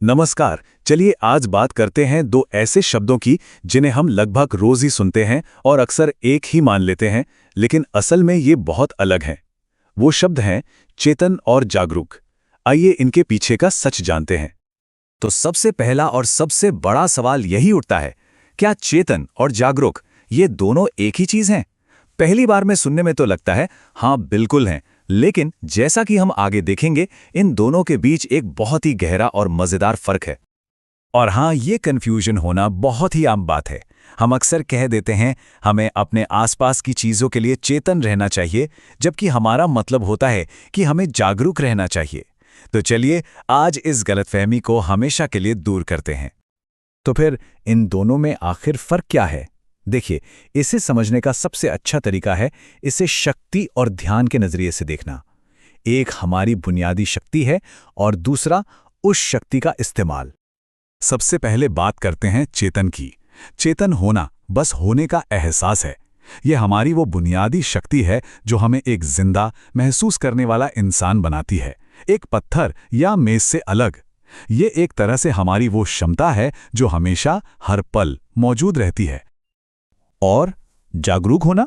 नमस्कार। चलिए आज बात करते हैं दो ऐसे शब्दों की जिन्हें हम लगभग रोज ही सुनते हैं और अक्सर एक ही मान लेते हैं, लेकिन असल में ये बहुत अलग हैं। वो शब्द हैं चेतन और जागरूक। आइए इनके पीछे का सच जानते हैं। तो सबसे पहला और सबसे बड़ा सवाल यही उठता है, क्या चेतन और जागरूक ये दोनों एक ही चीज हैं? पहली बार में सुनने में तो लगता है हाँ बिल्कुल हैं, लेकिन जैसा कि हम आगे देखेंगे इन दोनों के बीच एक बहुत ही गहरा और मजेदार फर्क है। और हाँ, ये कंफ्यूजन होना बहुत ही आम बात है। हम अक्सर कह देते हैं हमें अपने आसपास की चीजों के लिए चेतन रहना चाहिए, जबकि हमारा मतलब होता है कि हमें जागरूक रहना चाहिए। तो चलिए आज इस गलतफहमी को हमेशा के लिए दूर करते हैं। तो फिर इन दोनों में आखिर फर्क क्या है? देखिए, इसे समझने का सबसे अच्छा तरीका है इसे शक्ति और ध्यान के नजरिए से देखना। एक हमारी बुनियादी शक्ति है और दूसरा उस शक्ति का इस्तेमाल। सबसे पहले बात करते हैं चेतन की। चेतन होना बस होने का एहसास है। यह हमारी वो बुनियादी शक्ति है जो हमें एक जिंदा महसूस करने वाला इंसान बनाती है, एक पत्थर या मेज से अलग। ये एक तरह से हमारी वो क्षमता है जो हमेशा हर पल मौजूद रहती है। और जागरूक होना?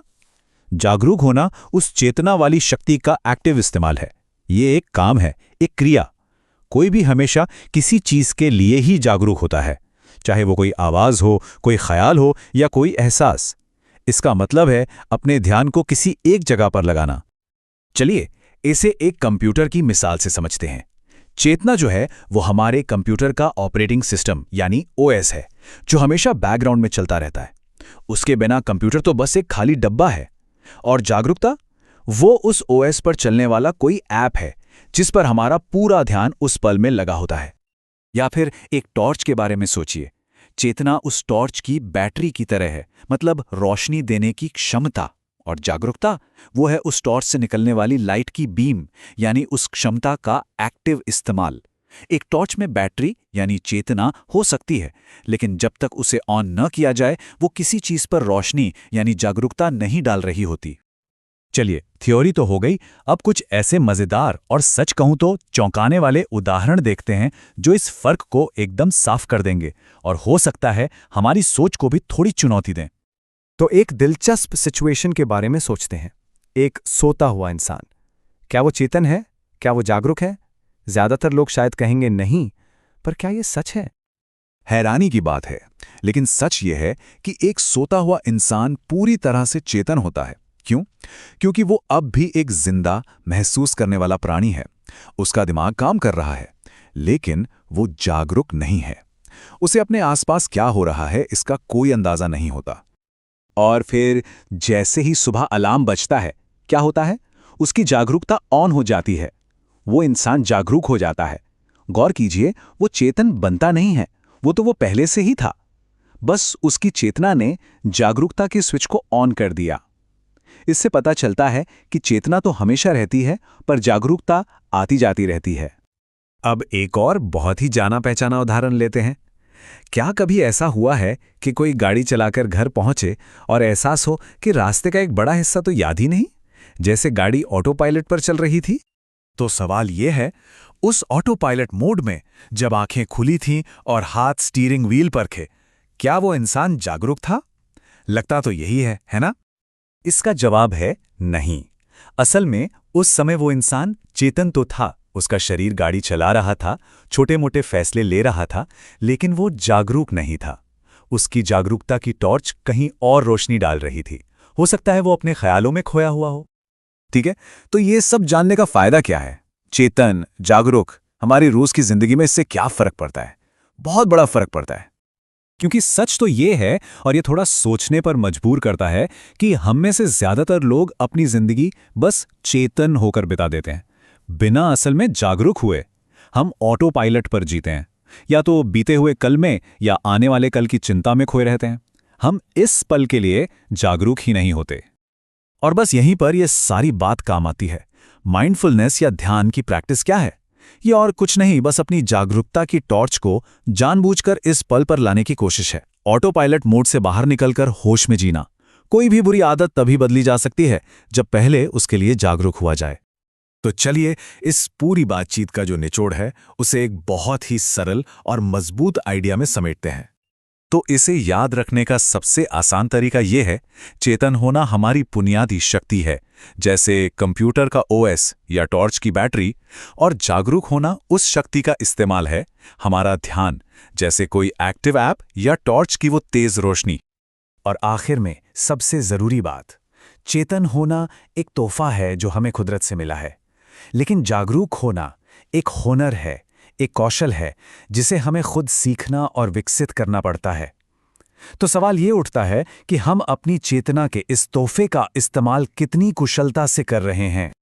जागरूक होना उस चेतना वाली शक्ति का एक्टिव इस्तेमाल है। ये एक काम है, एक क्रिया। कोई भी हमेशा किसी चीज के लिए ही जागरूक होता है, चाहे वो कोई आवाज हो, कोई ख्याल हो या कोई एहसास। इसका मतलब है अपने ध्यान को किसी एक जगह पर लगाना। चलिए इसे एक कंप्यूटर की मिसाल से समझते हैं। चेतना जो है वो हमारे कंप्यूटर का ऑपरेटिंग सिस्टम यानी ओएस है, जो हमेशा बैकग्राउंड में चलता रहता है। उसके बिना कंप्यूटर तो बस एक खाली डब्बा है। और जागरूकता वो उस ओएस पर चलने वाला कोई ऐप है जिस पर हमारा पूरा ध्यान उस पल में लगा होता है। या फिर एक टॉर्च के बारे में सोचिए। चेतना उस टॉर्च की बैटरी की तरह है, मतलब रोशनी देने की क्षमता। और जागरूकता वो है उस टॉर्च से निकलने वाली लाइट की बीम, यानी उस क्षमता का एक्टिव इस्तेमाल। एक टॉर्च में बैटरी यानी चेतना हो सकती है, लेकिन जब तक उसे ऑन न किया जाए वो किसी चीज पर रोशनी यानी जागरूकता नहीं डाल रही होती। चलिए, थ्योरी तो हो गई, अब कुछ ऐसे मजेदार और सच कहूं तो चौंकाने वाले उदाहरण देखते हैं जो इस फर्क को एकदम साफ कर देंगे और हो सकता है हमारी सोच को भी थोड़ी चुनौती दें। तो एक दिलचस्प सिचुएशन के बारे में सोचते हैं। एक सोता हुआ इंसान, क्या वो चेतन है? क्या वो जागरूक है? ज्यादातर लोग शायद कहेंगे नहीं, पर क्या ये सच है? हैरानी की बात है, लेकिन सच ये है कि एक सोता हुआ इंसान पूरी तरह से चेतन होता है। क्यों? क्योंकि वो अब भी एक जिंदा महसूस करने वाला प्राणी है। उसका दिमाग काम कर रहा है, लेकिन वो जागरूक नहीं है। उसे अपने आसपास क्या हो रहा है इसका कोई अंदाजा नहीं होता। और फिर जैसे ही सुबह अलार्म बजता है, क्या होता है? उसकी जागरूकता ऑन हो जाती है। वो इंसान जागरूक हो जाता है। गौर कीजिए, वो चेतन बनता नहीं है, वो तो वो पहले से ही था। बस उसकी चेतना ने जागरूकता के स्विच को ऑन कर दिया। इससे पता चलता है कि चेतना तो हमेशा रहती है, पर जागरूकता आती जाती रहती है। अब एक और बहुत ही जाना पहचाना उदाहरण लेते हैं। क्या कभी ऐसा हुआ है कि कोई गाड़ी चलाकर घर पहुंचे और एहसास हो कि रास्ते का एक बड़ा हिस्सा तो याद ही नहीं, जैसे गाड़ी ऑटो पायलट पर चल रही थी? तो सवाल यह है, उस ऑटो पायलट मोड में जब आंखें खुली थीं और हाथ स्टीयरिंग व्हील पर थे, क्या वो इंसान जागरूक था? लगता तो यही है ना? इसका जवाब है नहीं। असल में उस समय वो इंसान चेतन तो था, उसका शरीर गाड़ी चला रहा था, छोटे मोटे फैसले ले रहा था, लेकिन वो जागरूक नहीं था। उसकी जागरूकता की टॉर्च कहीं और रोशनी डाल रही थी। हो सकता है वो अपने ख्यालों में खोया हुआ हो। ठीक है, तो ये सब जानने का फायदा क्या है? चेतन, जागरूक, हमारी रोज की जिंदगी में इससे क्या फर्क पड़ता है? बहुत बड़ा फर्क पड़ता है। क्योंकि सच तो ये है, और ये थोड़ा सोचने पर मजबूर करता है, कि हम में से ज्यादातर लोग अपनी जिंदगी बस चेतन होकर बिता देते हैं, बिना असल में जागरूक हुए। हम ऑटो पायलट पर जीते हैं, या तो बीते हुए कल में या आने वाले कल की चिंता में खोए रहते हैं। हम इस पल के लिए जागरूक ही नहीं होते। और बस यहीं पर यह सारी बात काम आती है। माइंडफुलनेस या ध्यान की प्रैक्टिस क्या है? ये और कुछ नहीं, बस अपनी जागरूकता की टॉर्च को जानबूझकर इस पल पर लाने की कोशिश है। ऑटो पायलट मोड से बाहर निकलकर होश में जीना। कोई भी बुरी आदत तभी बदली जा सकती है जब पहले उसके लिए जागरूक हुआ जाए। तो चलिए इस पूरी बातचीत का जो निचोड़ है उसे एक बहुत ही सरल और मजबूत आइडिया में समेटते हैं। तो इसे याद रखने का सबसे आसान तरीका यह है, चेतन होना हमारी बुनियादी शक्ति है, जैसे कंप्यूटर का ओएस या टॉर्च की बैटरी, और जागरूक होना उस शक्ति का इस्तेमाल है, हमारा ध्यान, जैसे कोई एक्टिव ऐप या टॉर्च की वो तेज रोशनी। और आखिर में सबसे जरूरी बात, चेतन होना एक तोहफा है जो हमें कुदरत से मिला है, लेकिन जागरूक होना एक हुनर है, एक कौशल है जिसे हमें खुद सीखना और विकसित करना पड़ता है। तो सवाल ये उठता है कि हम अपनी चेतना के इस तोहफे का इस्तेमाल कितनी कुशलता से कर रहे हैं।